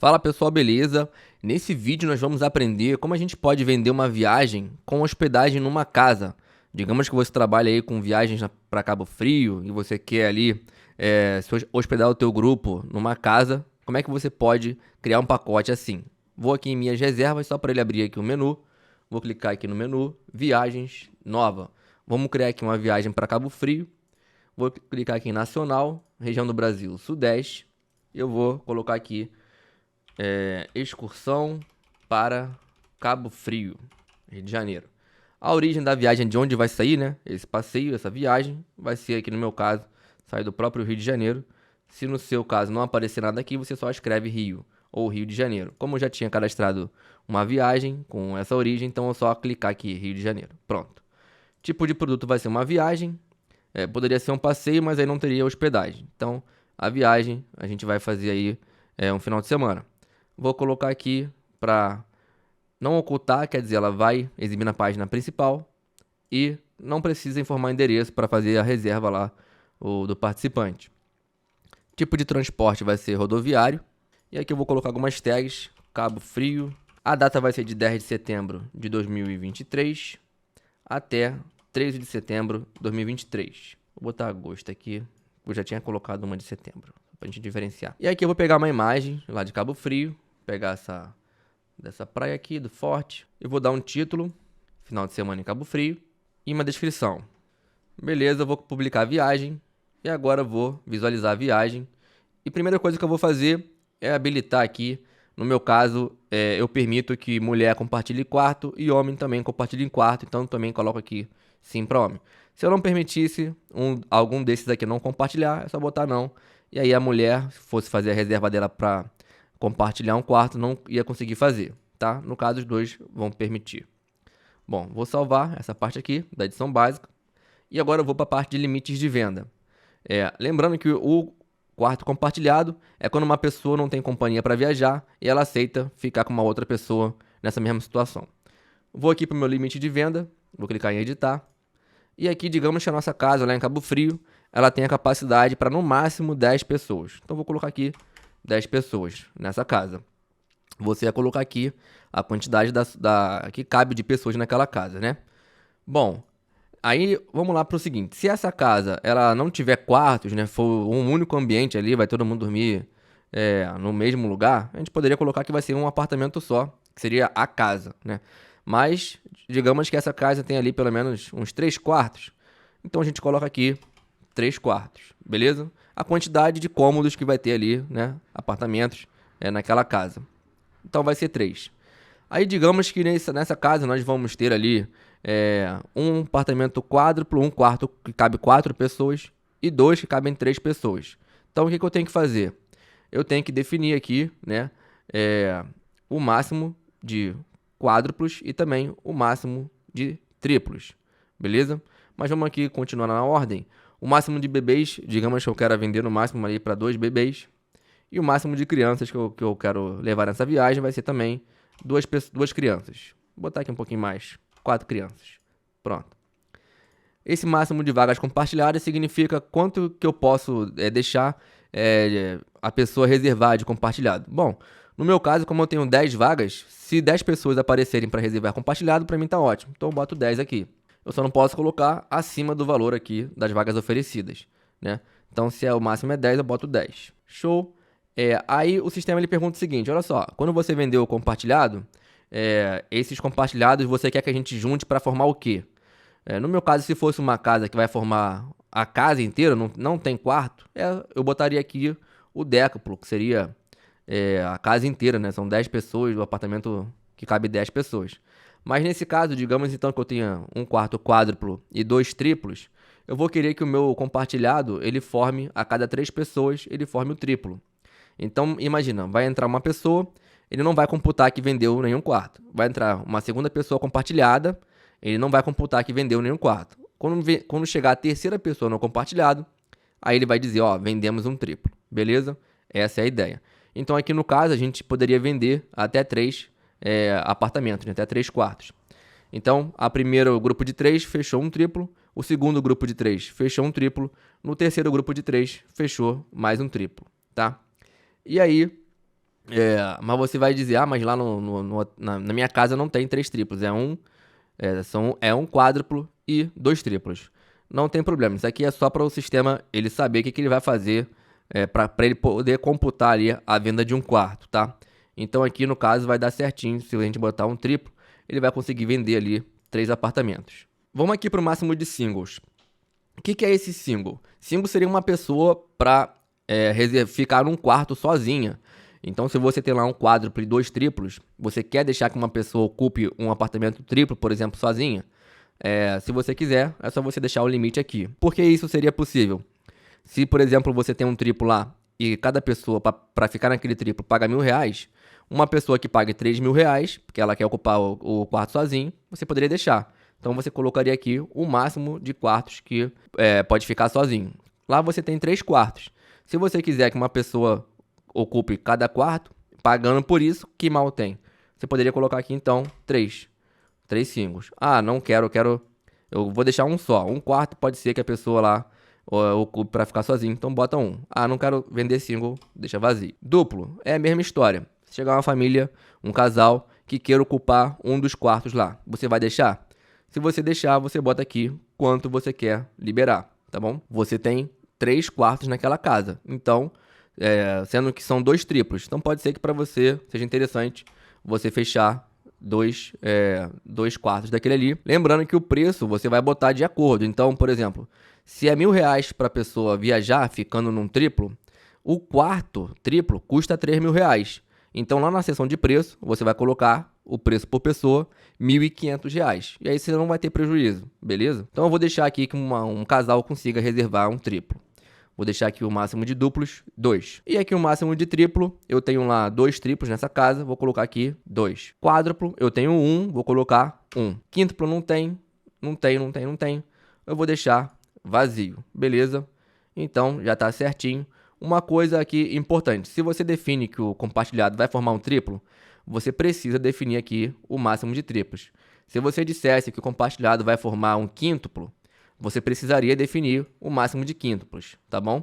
Fala pessoal, beleza? Nesse vídeo nós vamos aprender como a gente pode vender uma viagem com hospedagem numa casa. Digamos que você trabalha aí com viagens para Cabo Frio e você quer ali hospedar o teu grupo numa casa. Como é que você pode criar um pacote assim? Vou aqui em minhas reservas só para ele abrir aqui o menu. Vou clicar aqui no menu, viagens, nova. Vamos criar aqui uma viagem para Cabo Frio. Vou clicar aqui em nacional, região do Brasil, Sudeste. Eu vou colocar aqui excursão para Cabo Frio, Rio de Janeiro. A origem da viagem, de onde vai sair, né? Esse passeio, essa viagem, vai ser aqui no meu caso, sair do próprio Rio de Janeiro. Se no seu caso não aparecer nada aqui, você só escreve Rio ou Rio de Janeiro. Como eu já tinha cadastrado uma viagem com essa origem, então é só clicar aqui, Rio de Janeiro. Pronto. Tipo de produto vai ser uma viagem, poderia ser um passeio, mas aí não teria hospedagem. Então, a viagem a gente vai fazer aí um final de semana. Vou colocar aqui para não ocultar, quer dizer, ela vai exibir na página principal e não precisa informar endereço para fazer a reserva lá do participante. Tipo de transporte vai ser rodoviário. E aqui eu vou colocar algumas tags, Cabo Frio. A data vai ser de 10 de setembro de 2023 até 13 de setembro de 2023. Vou botar agosto aqui, eu já tinha colocado uma de setembro, pra gente diferenciar. E aqui eu vou pegar uma imagem lá de Cabo Frio, pegar dessa praia aqui, do forte. Eu vou dar um título, final de semana em Cabo Frio, e uma descrição. Beleza, eu vou publicar a viagem, e agora eu vou visualizar a viagem. E a primeira coisa que eu vou fazer é habilitar aqui, no meu caso, eu permito que mulher compartilhe quarto e homem também compartilhe quarto, então eu também coloco aqui sim para homem. Se eu não permitisse algum desses aqui não compartilhar, é só botar não. E aí a mulher, se fosse fazer a reserva dela para compartilhar um quarto, não ia conseguir fazer, tá? No caso, os dois vão permitir. Bom, vou salvar essa parte aqui da edição básica. E agora eu vou para a parte de limites de venda. Lembrando que o quarto compartilhado é quando uma pessoa não tem companhia para viajar e ela aceita ficar com uma outra pessoa nessa mesma situação. Vou aqui para o meu limite de venda, vou clicar em editar. E aqui, digamos que a nossa casa lá em Cabo Frio, ela tem a capacidade para no máximo 10 pessoas. Então vou colocar aqui 10 pessoas nessa casa. Você vai colocar aqui a quantidade que cabe de pessoas naquela casa, né? Bom, aí vamos lá para o seguinte. Se essa casa ela não tiver quartos, né? For um único ambiente ali, vai todo mundo dormir no mesmo lugar, a gente poderia colocar que vai ser um apartamento só, que seria a casa, né? Mas, digamos que essa casa tem ali pelo menos uns 3 quartos. Então a gente coloca aqui 3 quartos, beleza? A quantidade de cômodos que vai ter ali, né? Apartamentos naquela casa. Então vai ser 3. Aí digamos que nessa casa nós vamos ter ali um apartamento quádruplo, um quarto que cabe 4 pessoas e 2 que cabem 3 pessoas. Então o que eu tenho que fazer? Eu tenho que definir aqui, né, o máximo de quádruplos e também o máximo de triplos, beleza? Mas vamos aqui continuar na ordem. O máximo de bebês, digamos que eu quero vender no máximo ali para 2 bebês. E o máximo de crianças que eu quero levar nessa viagem vai ser também 2 crianças. Vou botar aqui um pouquinho mais, 4 crianças. Pronto. Esse máximo de vagas compartilhadas significa quanto que eu posso deixar a pessoa reservar de compartilhado. Bom, no meu caso, como eu tenho 10 vagas, se 10 pessoas aparecerem para reservar compartilhado, para mim tá ótimo. Então eu boto 10 aqui. Eu só não posso colocar acima do valor aqui das vagas oferecidas, né? Então se o máximo é 10, eu boto 10. Show! Aí o sistema ele pergunta o seguinte, olha só, quando você vendeu o compartilhado, esses compartilhados você quer que a gente junte para formar o quê? No meu caso, se fosse uma casa que vai formar a casa inteira, não tem quarto, eu botaria aqui o décuplo, que seria a casa inteira, né? São 10 pessoas, o apartamento que cabe 10 pessoas. Mas nesse caso, digamos então que eu tenha um quarto quádruplo e 2 triplos, eu vou querer que o meu compartilhado, ele forme, a cada 3 pessoas, ele forme o triplo. Então, imagina, vai entrar uma pessoa, ele não vai computar que vendeu nenhum quarto. Vai entrar uma segunda pessoa compartilhada, ele não vai computar que vendeu nenhum quarto. Quando chegar a terceira pessoa no compartilhado, aí ele vai dizer, ó, vendemos um triplo, beleza? Essa é a ideia. Então aqui no caso a gente poderia vender até 3 apartamentos, né? Até 3 quartos. Então, o primeiro grupo de 3 fechou um triplo, o segundo grupo de 3 fechou um triplo, no terceiro grupo de 3 fechou mais um triplo, tá? E aí, Mas você vai dizer, mas lá na minha casa não tem 3 triplos, é um quádruplo e 2 triplos. Não tem problema, isso aqui é só para o sistema ele saber o que ele vai fazer para ele poder computar ali a venda de um quarto, tá? Então aqui no caso vai dar certinho, se a gente botar um triplo, ele vai conseguir vender ali 3 apartamentos. Vamos aqui para o máximo de singles. O que é esse single? Single seria uma pessoa para ficar num quarto sozinha. Então, se você tem lá um quádruplo e 2 triplos, você quer deixar que uma pessoa ocupe um apartamento triplo, por exemplo, sozinha? Se você quiser, é só você deixar o limite aqui. Por que isso seria possível? Se, por exemplo, você tem um triplo lá e cada pessoa, para ficar naquele triplo, paga R$1.000, uma pessoa que pague R$3.000, porque ela quer ocupar o quarto sozinho, você poderia deixar. Então, você colocaria aqui o máximo de quartos que pode ficar sozinho. Lá você tem 3 quartos. Se você quiser que uma pessoa ocupe cada quarto, pagando por isso, que mal tem? Você poderia colocar aqui, então, 3 singles. Não quero, eu vou deixar um só. Um quarto pode ser que a pessoa lá ocupe para ficar sozinho, então bota um. Não quero vender single, deixa vazio. Duplo, é a mesma história. Se chegar uma família, um casal, que queira ocupar um dos quartos lá, você vai deixar? Se você deixar, você bota aqui quanto você quer liberar, tá bom? Você tem 3 quartos naquela casa, então, sendo que são 2 triplos. Então pode ser que para você seja interessante você fechar 2 quartos daquele ali. Lembrando que o preço você vai botar de acordo. Então, por exemplo, se é R$1.000 para a pessoa viajar ficando num triplo, o quarto triplo custa R$3.000. Então, lá na seção de preço, você vai colocar o preço por pessoa, R$1.500. E aí você não vai ter prejuízo, beleza? Então, eu vou deixar aqui que um casal consiga reservar um triplo. Vou deixar aqui o máximo de duplos, 2. E aqui o máximo de triplo, eu tenho lá 2 triplos nessa casa, vou colocar aqui 2. Quádruplo, eu tenho 1, vou colocar 1. Quíntuplo não tem. Eu vou deixar vazio, beleza? Então, já está certinho. Uma coisa aqui importante, se você define que o compartilhado vai formar um triplo, você precisa definir aqui o máximo de triplos. Se você dissesse que o compartilhado vai formar um quíntuplo, você precisaria definir o máximo de quíntuplos, tá bom?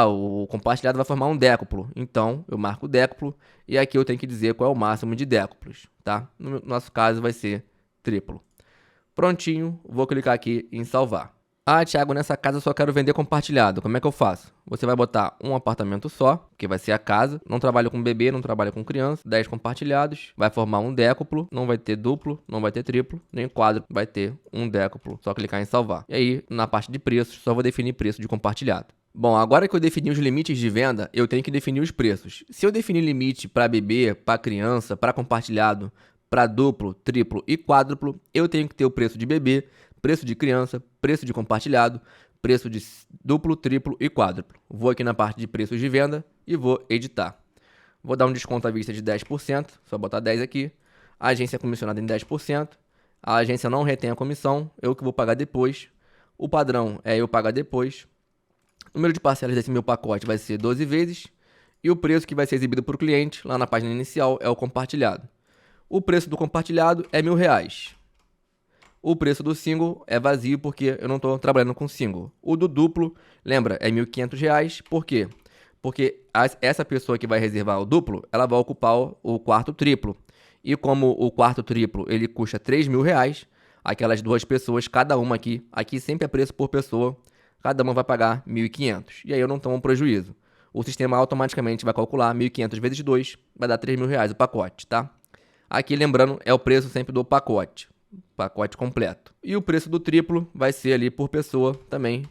O compartilhado vai formar um décuplo, então eu marco décuplo e aqui eu tenho que dizer qual é o máximo de décuplos, tá? No nosso caso vai ser triplo. Prontinho, vou clicar aqui em salvar. Thiago, nessa casa eu só quero vender compartilhado, como é que eu faço? Você vai botar um apartamento só, que vai ser a casa, não trabalha com bebê, não trabalha com criança, 10 compartilhados, vai formar um décuplo, não vai ter duplo, não vai ter triplo, nem quádruplo, vai ter um décuplo, só clicar em salvar. E aí, na parte de preços, só vou definir preço de compartilhado. Bom, agora que eu defini os limites de venda, eu tenho que definir os preços. Se eu definir limite para bebê, para criança, para compartilhado, para duplo, triplo e quádruplo, eu tenho que ter o preço de bebê, preço de criança, preço de compartilhado, preço de duplo, triplo e quádruplo. Vou aqui na parte de preços de venda e vou editar. Vou dar um desconto à vista de 10%, só botar 10 aqui. A agência é comissionada em 10%. A agência não retém a comissão, eu que vou pagar depois. O padrão é eu pagar depois. O número de parcelas desse meu pacote vai ser 12 vezes. E o preço que vai ser exibido para o cliente, lá na página inicial, é o compartilhado. O preço do compartilhado é R$1.000. O preço do single é vazio porque eu não estou trabalhando com single. O do duplo, lembra, é R$1.500. Por quê? Porque essa pessoa que vai reservar o duplo, ela vai ocupar o quarto triplo. E como o quarto triplo ele custa R$3.000, aquelas 2 pessoas, cada uma aqui sempre é preço por pessoa, cada uma vai pagar R$1.500. E aí eu não tomo prejuízo. O sistema automaticamente vai calcular 1.500 vezes 2, vai dar R$3.000 o pacote, tá? Aqui, lembrando, é o preço sempre do pacote completo. E o preço do triplo vai ser ali por pessoa também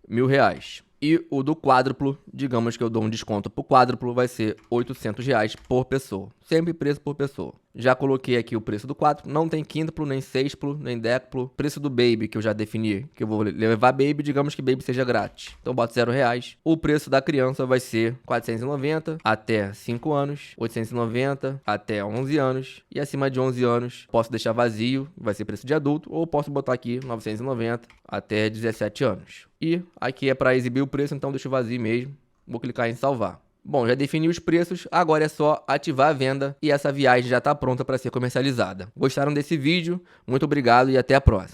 R$1.000. E o do quádruplo, digamos que eu dou um desconto pro quádruplo, vai ser R$800 por pessoa. Sempre preço por pessoa. Já coloquei aqui o preço do quádruplo, não tem quíntuplo, nem sextuplo, nem décuplo. Preço do baby, que eu já defini, que eu vou levar baby, digamos que baby seja grátis. Então boto R$0. O preço da criança vai ser R$490 até 5 anos, R$890 até 11 anos. E acima de 11 anos, posso deixar vazio, vai ser preço de adulto, ou posso botar aqui R$990 até 17 anos. E aqui é para exibir o preço, então deixo vazio mesmo. Vou clicar em salvar. Bom, já defini os preços, agora é só ativar a venda e essa viagem já está pronta para ser comercializada. Gostaram desse vídeo? Muito obrigado e até a próxima.